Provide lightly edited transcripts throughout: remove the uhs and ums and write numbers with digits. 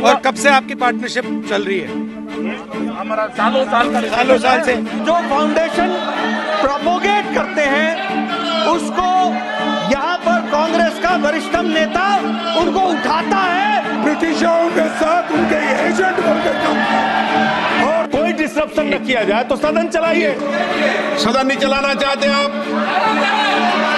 और कब से आपकी पार्टनरशिप चल रही है? हमारा सालों साल से। जो फाउंडेशन प्रोपोगेट करते हैं उसको यहाँ पर कांग्रेस का वरिष्ठतम नेता उनको उठाता है, ब्रिटिशों के साथ उनके एजेंट बनकर, और कोई डिस्ट्रप्शन न किया जाए तो सदन चलाइए। सदन नहीं चलाना चाहते आप?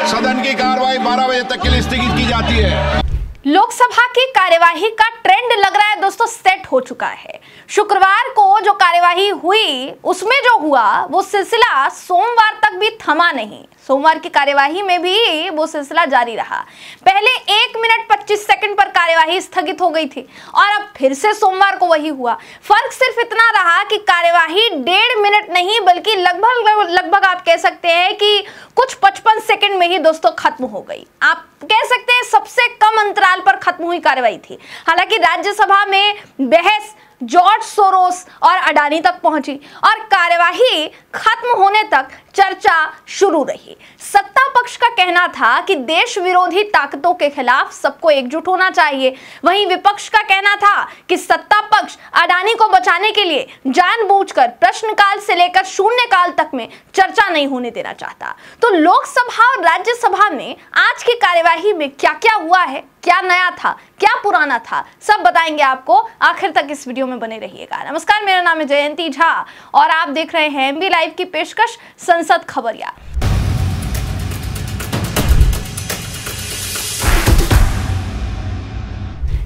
सदन की कार्रवाई 12 बजे तक के लिए स्थगित की जाती है। लोकसभा की कार्यवाही का ट्रेंड लग रहा है दोस्तों सेट हो चुका है। शुक्रवार को जो कार्यवाही हुई उसमें जो हुआ वो सिलसिला सोमवार तक भी थमा नहीं। सोमवार की कार्यवाही में भी वो सिलसिला जारी रहा। पहले 1 मिनट 25 सेकंड पर कार्यवाही स्थगित हो गई थी और अब फिर से सोमवार को वही हुआ। फर्क सिर्फ इतना रहा कि कार्यवाही 1.5 मिनट नहीं बल्कि लगभग आप कह सकते हैं कि कुछ 55 सेकंड में ही दोस्तों खत्म हो गई। आप कह सकते हैं सबसे कम अंतराल पर खत्म हुई कार्यवाही थी। हालांकि राज्यसभा में बहस जॉर्ज सोरोस और अडानी तक पहुंची और कार्यवाही खत्म होने तक चर्चा शुरू रही। सत्ता पक्ष का कहना था कि देश विरोधी ताकतों के खिलाफ सबको एकजुट होना चाहिए। वहीं विपक्ष का कहना था कि सत्ता पक्ष अडानी को बचाने के लिए जानबूझकर प्रश्नकाल से लेकर शून्यकाल तक में चर्चा नहीं होने देना चाहता। तो लोकसभा और राज्यसभा में आज की कार्यवाही में क्या क्या हुआ है, क्या नया था, क्या पुराना था, सब बताएंगे आपको। आखिर तक इस वीडियो में बने रहिएगा। नमस्कार, मेरा नाम है जयंती झा और आप देख रहे हैं एमबी लाइव की पेशकश संसद खबरिया।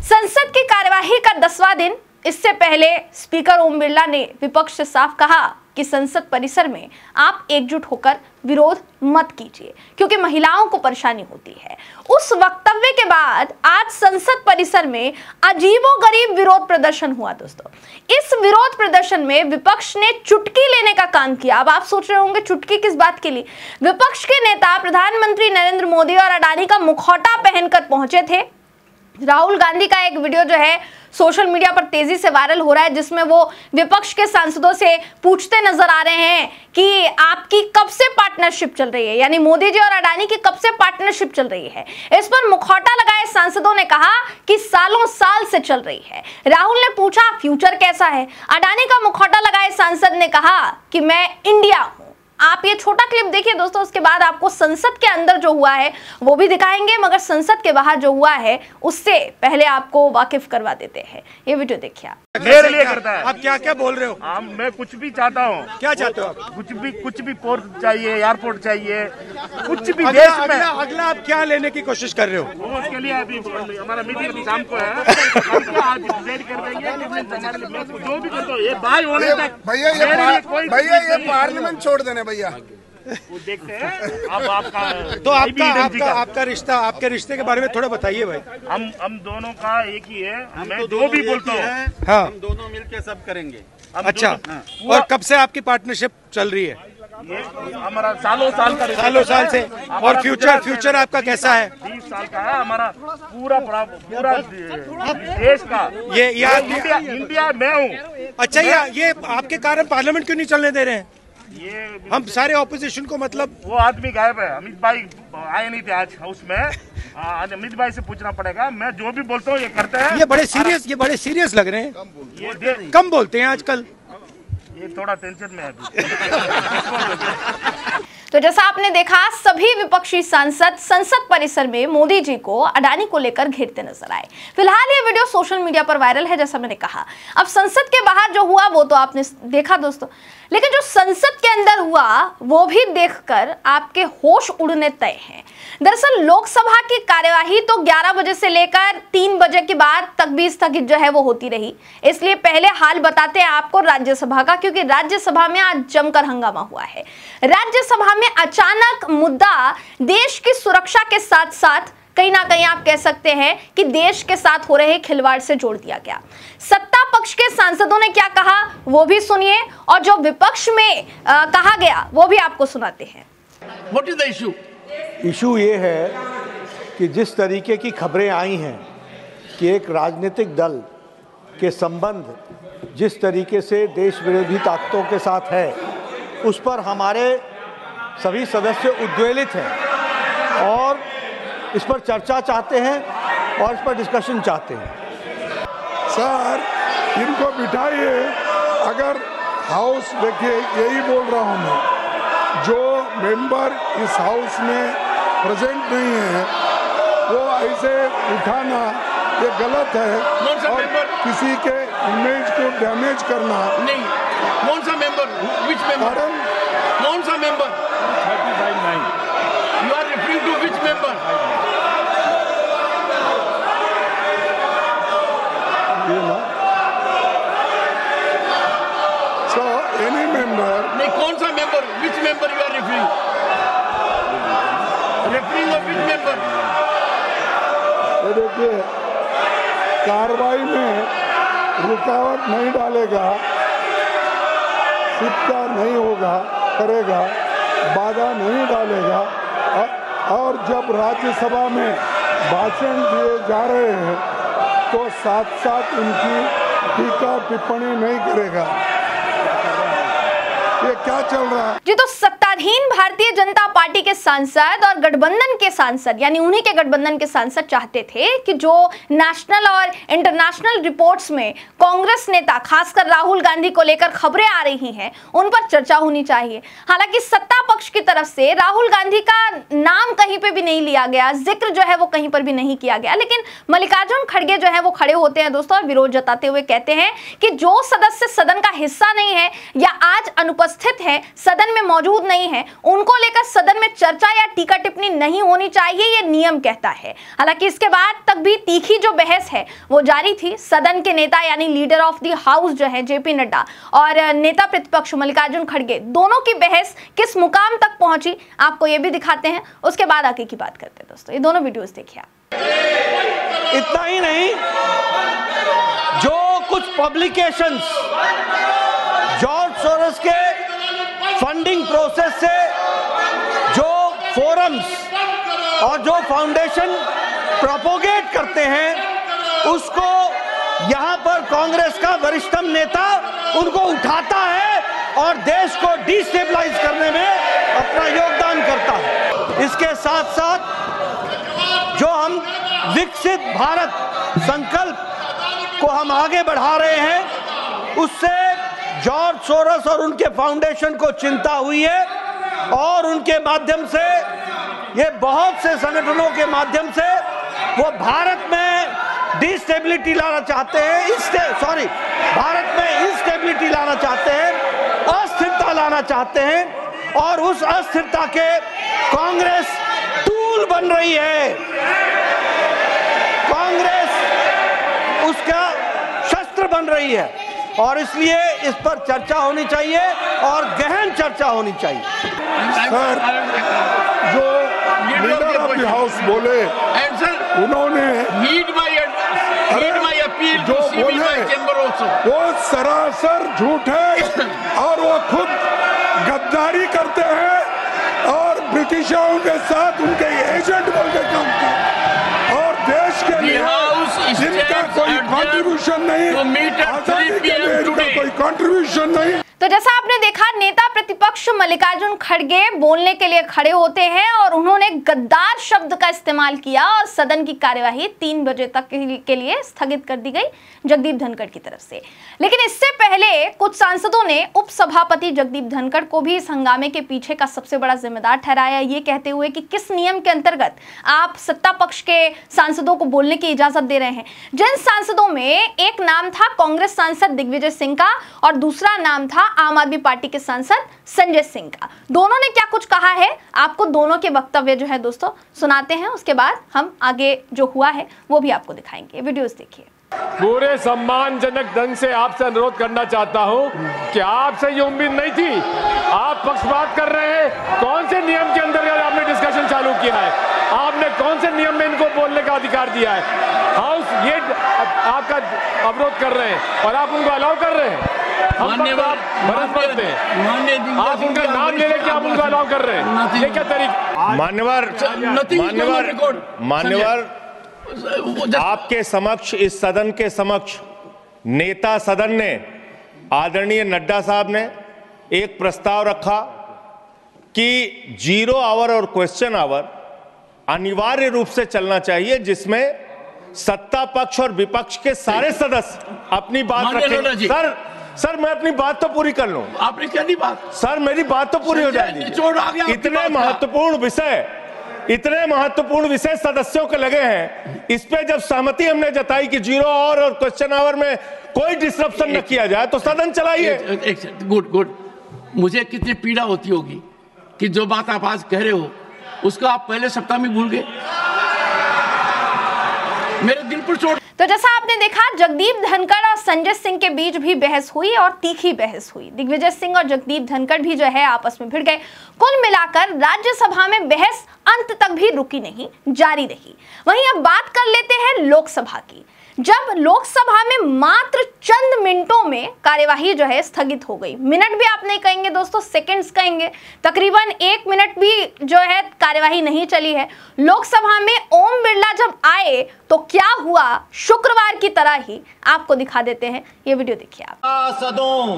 संसद की कार्यवाही का 10वां दिन। इससे पहले स्पीकर ओम बिरला ने विपक्ष से साफ कहा कि संसद परिसर में आप एकजुट होकर विरोध मत कीजिए क्योंकि महिलाओं को परेशानी होती है। उस वक्तव्य के बाद आज संसद परिसर में अजीबोगरीब विरोध प्रदर्शन हुआ दोस्तों। इस विरोध प्रदर्शन में विपक्ष ने चुटकी लेने का काम किया। अब आप सोच रहे होंगे चुटकी किस बात के लिए? विपक्ष के नेता प्रधानमंत्री नरेंद्र मोदी और अडानी का मुखौटा पहनकर पहुंचे थे। राहुल गांधी का एक वीडियो जो है सोशल मीडिया पर तेजी से वायरल हो रहा है जिसमें वो विपक्ष के सांसदों से पूछते नजर आ रहे हैं कि आपकी कब से पार्टनरशिप चल रही है, यानी मोदी जी और अडानी की कब से पार्टनरशिप चल रही है। इस पर मुखौटा लगाए सांसदों ने कहा कि सालों साल से चल रही है। राहुल ने पूछा फ्यूचर कैसा है। अडानी का मुखौटा लगाए सांसद ने कहा कि मैं इंडिया हूं। आप ये छोटा क्लिप देखिए दोस्तों, उसके बाद आपको संसद के अंदर जो हुआ है वो भी दिखाएंगे, मगर संसद के बाहर जो हुआ है उससे पहले आपको वाकिफ करवा देते हैं। ये वीडियो देखिए। मेरे लिए करता है। आप क्या क्या बोल रहे हो? मैं कुछ भी चाहता हूँ। क्या चाहते हो आप? कुछ भी पोर्ट चाहिए, एयरपोर्ट चाहिए, कुछ भी देश में। अगला आप क्या लेने की कोशिश कर रहे हो? वो उसके लिए अभी हमारा मीटिंग शाम को है। आज डिसाइड कर देंगे जो भी करता हूँ ये बाय होने तक। भैया ये पार्लियामेंट छोड़ देने भैया। वो देखते हैं। अब आपका तो आपका रिश्ता, आपके रिश्ते के बारे में थोड़ा बताइए भाई। हम दोनों का एक ही है। मैं जो भी बोलता हूँ हाँ हम दोनों मिलके सब करेंगे। अच्छा, और कब से आपकी पार्टनरशिप चल रही है? ये हमारा सालों साल से। और फ्यूचर आपका कैसा है? 20 साल का है हमारा। पूरा देश का ये इंडिया मैं हूँ। अच्छा, ये आपके कारण पार्लियामेंट क्यों नहीं चलने दे रहे हैं? ये हम सारे ऑपोजिशन को, मतलब वो आदमी गायब है। अमित भाई आए नहीं थे आज हाउस में। आज अमित भाई से पूछना पड़ेगा। मैं जो भी बोलता हूँ ये करते हैं। ये बड़े सीरियस लग रहे हैं। ये कम बोलते हैं आजकल। ये थोड़ा टेंशन में है अभी। तो जैसा आपने देखा सभी विपक्षी सांसद संसद परिसर में मोदी जी को अडानी को लेकर घेरते नजर आए। फिलहाल ये वीडियो सोशल मीडिया पर वायरल है जैसा मैंने कहा। अब संसद के बाहर जो हुआ वो तो आपने देखा दोस्तों, लेकिन जो संसद के अंदर हुआ वो भी देखकर आपके होश उड़ने तय हैं। दरअसल लोकसभा की कार्यवाही तो 11 बजे से लेकर 3 बजे के बाद तक भी स्थगित जो है वो होती रही। इसलिए पहले हाल बताते हैं आपको राज्यसभा का, क्योंकि राज्यसभा में आज जमकर हंगामा हुआ है। राज्यसभा में अचानक मुद्दा देश की सुरक्षा के साथ साथ कहीं ना कहीं आप कह सकते हैं कि देश के साथ हो रहे खिलवाड़ से जोड़ दिया गया। सत्ता पक्ष के सांसदों ने क्या कहा वो भी सुनिए और जो विपक्ष में कहा गया वो भी आपको सुनाते हैं। What is the issue? Issue ये है कि जिस तरीके की खबरें आई हैं कि एक राजनीतिक दल के संबंध जिस तरीके से देश विरोधी ताकतों के साथ है उस पर हमारे सभी सदस्य उद्वेलित हैं और इस पर चर्चा चाहते हैं और इस पर डिस्कशन चाहते हैं। सर इनको बिठाइए। अगर हाउस, देखिए यही बोल रहा हूँ मैं, जो मेंबर इस हाउस में प्रेजेंट नहीं है वो ऐसे उठाना ये गलत है और किसी के इमेज को डैमेज करना नहीं। कौन सा मेंबर? Which member? कौन सा member? 35-9 you are referring to which member? So any member, नहीं, कौन सा member? Which member you are referring? Referring of which member? ये देखिए कार्रवाई में रुकावट नहीं डालेगा, सिक्का नहीं होगा, करेगा, बाधा नहीं डालेगा और जब राज्यसभा में भाषण दिए जा रहे हैं तो साथ साथ उनकी टीका टिप्पणी नहीं करेगा। ये क्या चल रहा है? जी, तो सत्ताधीन भारतीय जनता पार्टी के सांसद और गठबंधन के सांसद, यानी उन्हीं के गठबंधन के सांसद चाहते थे कि जो नेशनल और इंटरनेशनल रिपोर्ट्स में कांग्रेस नेता खासकर राहुल गांधी को लेकर खबरें आ रही हैं उन पर चर्चा होनी चाहिए। हालांकि सत्ता पक्ष की तरफ से राहुल गांधी का नाम कहीं पे भी नहीं लिया गया, जिक्र जो है वो कहीं पर भी नहीं किया गया, लेकिन मल्लिकार्जुन खड़गे जो है वो खड़े होते हैं दोस्तों और विरोध जताते हुए कहते हैं कि जो सदस्य सदन का हिस्सा नहीं है या आज अनुपस्थित है, सदन में मौजूद नहीं है, उनको लेकर सदन में चर्चा या टीका टिप्पणी नहीं होनी चाहिए, ये नियम कहता है। हालांकि इसके बाद तक भी तीखी जो बहस है वो जारी थी। सदन के नेता यानी लीडर ऑफ द हाउस जो है जेपी नड्डा और नेता प्रतिपक्ष मल्लिकार्जुन खड़गे, दोनों की बहस किस मुकाम तक पहुंची आपको ये भी दिखाते हैं, उसके बाद आगे की बात करते हैं दोस्तों। ये दोनों वीडियोस देखिए आप। इतना ही नहीं, जो कुछ पब्लिकेशंस जॉर्ज सोरोस के फंडिंग प्रोसेस से जो फोरम्स और जो फाउंडेशन प्रोपोगेट करते हैं उसको यहां पर कांग्रेस का वरिष्ठतम नेता उनको उठाता है और देश को डिस्टेबलाइज करने में अपना योगदान करता है। इसके साथ साथ जो हम विकसित भारत संकल्प को हम आगे बढ़ा रहे हैं उससे जॉर्ज सोरोस और उनके फाउंडेशन को चिंता हुई है और उनके माध्यम से, ये बहुत से संगठनों के माध्यम से वो भारत में डिस्टेबिलिटी लाना चाहते हैं, भारत में इंस्टेबिलिटी लाना चाहते हैं, अस्थिरता लाना चाहते हैं और उस अस्थिरता के कांग्रेस टूल बन रही है। कांग्रेस उसका शस्त्र बन रही है और इसलिए इस पर चर्चा होनी चाहिए और गहन चर्चा होनी चाहिए। सर, जो लीडर ऑफ द हाउस बोले उन्होंने जो बोले वो सरासर झूठ है और वो खुद गद्दारी करते हैं और ब्रिटिशों के साथ उनके एजेंट बोल के काम करते और देश के लिए जिनका कोई कंट्रीब्यूशन नहीं, आजादी के लिए इनका कोई कंट्रीब्यूशन नहीं। तो जैसा आपने देखा, नेता प्रतिपक्ष मल्लिकार्जुन खड़गे बोलने के लिए खड़े होते हैं और उन्होंने गद्दार शब्द का इस्तेमाल किया और सदन की कार्यवाही 3 बजे तक के लिए स्थगित कर दी गई जगदीप धनखड़ की तरफ से। लेकिन इससे पहले कुछ सांसदों ने उपसभापति जगदीप धनखड़ को भी इस हंगामे के पीछे का सबसे बड़ा जिम्मेदार ठहराया, ये कहते हुए कि किस नियम के अंतर्गत आप सत्ता पक्ष के सांसदों को बोलने की इजाजत दे रहे हैं। जिन सांसदों में एक नाम था कांग्रेस सांसद दिग्विजय सिंह का और दूसरा नाम था आम आदमी पार्टी के सांसद संजय सिंह का, दोनों ने क्या कुछ कहा है आपको दोनों के वक्तव्य जो है दोस्तों सुनाते हैं, उसके बाद हम आगे जो हुआ है वो भी आपको दिखाएंगे। वीडियोस देखिए। पूरे सम्मानजनक ढंग से आपसे अनुरोध करना चाहता हूं कि आपसे ये उम्मीद नहीं थी, आप पक्षपात कर रहे हैं। कौन से नियम के अंतर्गत आपने डिस्कशन चालू किया है? आपने कौन से नियम में इनको बोलने का अधिकार दिया है? हाउस ये आपका अवरोध कर रहे हैं और आप उनको अलाउ कर रहे हैं। हम बरस पड़ते हैं, आप उनका नाम ले लेके आप उनको अलाउ कर रहे हैं, ये क्या तरीका? मान्यवर आपके समक्ष, इस सदन के समक्ष नेता सदन ने आदरणीय नड्डा साहब ने एक प्रस्ताव रखा कि 0 आवर और क्वेश्चन आवर अनिवार्य रूप से चलना चाहिए, जिसमें सत्ता पक्ष और विपक्ष के सारे सदस्य अपनी बात रखें। सर मैं अपनी बात तो पूरी कर लूं। आपने क्या दी बात? सर मेरी बात तो पूरी हो जाएगी। इतने महत्वपूर्ण विषय सदस्यों के लगे हैं, इस पे जब सहमति हमने जताई कि 0 और क्वेश्चन आवर में कोई डिस्ट्रप्शन न किया जाए तो सदन चलाइए। गुड। मुझे कितनी पीड़ा होती होगी कि जो बात आप आज कह रहे हो उसको आप पहले सप्ताह में भूल गए। मेरे दिल पर चोट। तो जैसा आपने देखा, जगदीप धनखड़ और संजय सिंह के बीच भी बहस हुई और तीखी बहस हुई। दिग्विजय सिंह और जगदीप धनखड़ भी जो है आपस में भिड़ गए। कुल मिलाकर राज्यसभा में बहस अंत तक भी रुकी नहीं, जारी रही। वहीं अब बात कर लेते हैं लोकसभा की। जब लोकसभा में मात्र चंद मिनटों में कार्यवाही जो है स्थगित हो गई, मिनट भी आप नहीं कहेंगे दोस्तों, सेकंड्स कहेंगे, तकरीबन 1 मिनट भी जो है कार्यवाही नहीं चली है। लोकसभा में ओम बिरला जब आए तो क्या हुआ, शुक्रवार की तरह ही आपको दिखा देते हैं, ये वीडियो देखिए आप। सदों,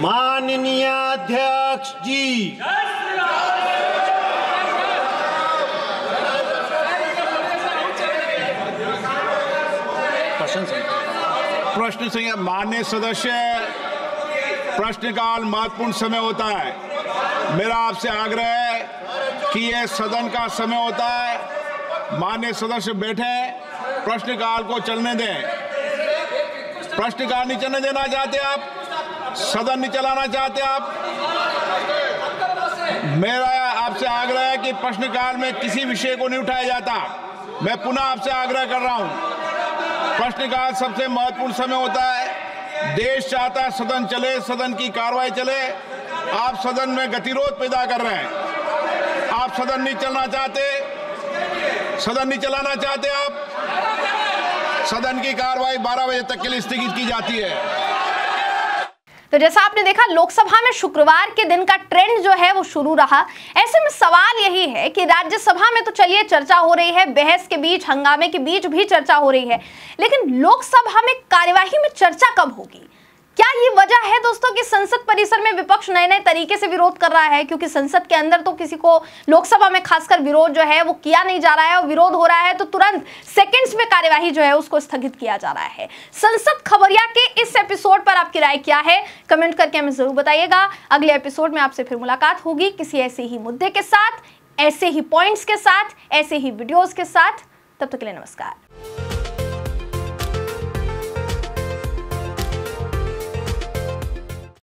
माननीय अध्यक्ष जी, प्रश्न संख्या। माननीय सदस्य, प्रश्नकाल महत्वपूर्ण समय होता है। मेरा आपसे आग्रह है कि यह सदन का समय होता है। माननीय सदस्य बैठे, प्रश्नकाल को चलने दें। प्रश्नकाल नहीं चलने देना चाहते आप, सदन नहीं चलाना चाहते आप। मेरा आपसे आग्रह है कि प्रश्नकाल में किसी विषय को नहीं उठाया जाता। मैं पुनः आपसे आग्रह कर रहा हूं, प्रश्नकाल सबसे महत्वपूर्ण समय होता है। देश चाहता है सदन चले, सदन की कार्रवाई चले। आप सदन में गतिरोध पैदा कर रहे हैं। आप सदन नहीं चलना चाहते, सदन नहीं चलाना चाहते आप। सदन की कार्रवाई 12 बजे तक के लिए स्थगित की जाती है। तो जैसा आपने देखा, लोकसभा में शुक्रवार के दिन का ट्रेंड जो है वो शुरू रहा। ऐसे में सवाल यही है कि राज्यसभा में तो चलिए चर्चा हो रही है, बहस के बीच, हंगामे के बीच भी चर्चा हो रही है, लेकिन लोकसभा में कार्यवाही में चर्चा कब होगी? क्या ये वजह है दोस्तों कि संसद परिसर में विपक्ष नए नए तरीके से विरोध कर रहा है? क्योंकि संसद के अंदर तो किसी को, लोकसभा में खासकर विरोध जो है वो किया नहीं जा रहा है, और विरोध हो रहा है तो तुरंत सेकंड्स में कार्यवाही जो है उसको स्थगित किया जा रहा है। संसद खबरिया के इस एपिसोड पर आपकी राय क्या है, कमेंट करके हमें जरूर बताइएगा। अगले एपिसोड में आपसे फिर मुलाकात होगी किसी ऐसे ही मुद्दे के साथ, ऐसे ही पॉइंट्स के साथ, ऐसे ही वीडियोज के साथ। तब तक के लिए नमस्कार।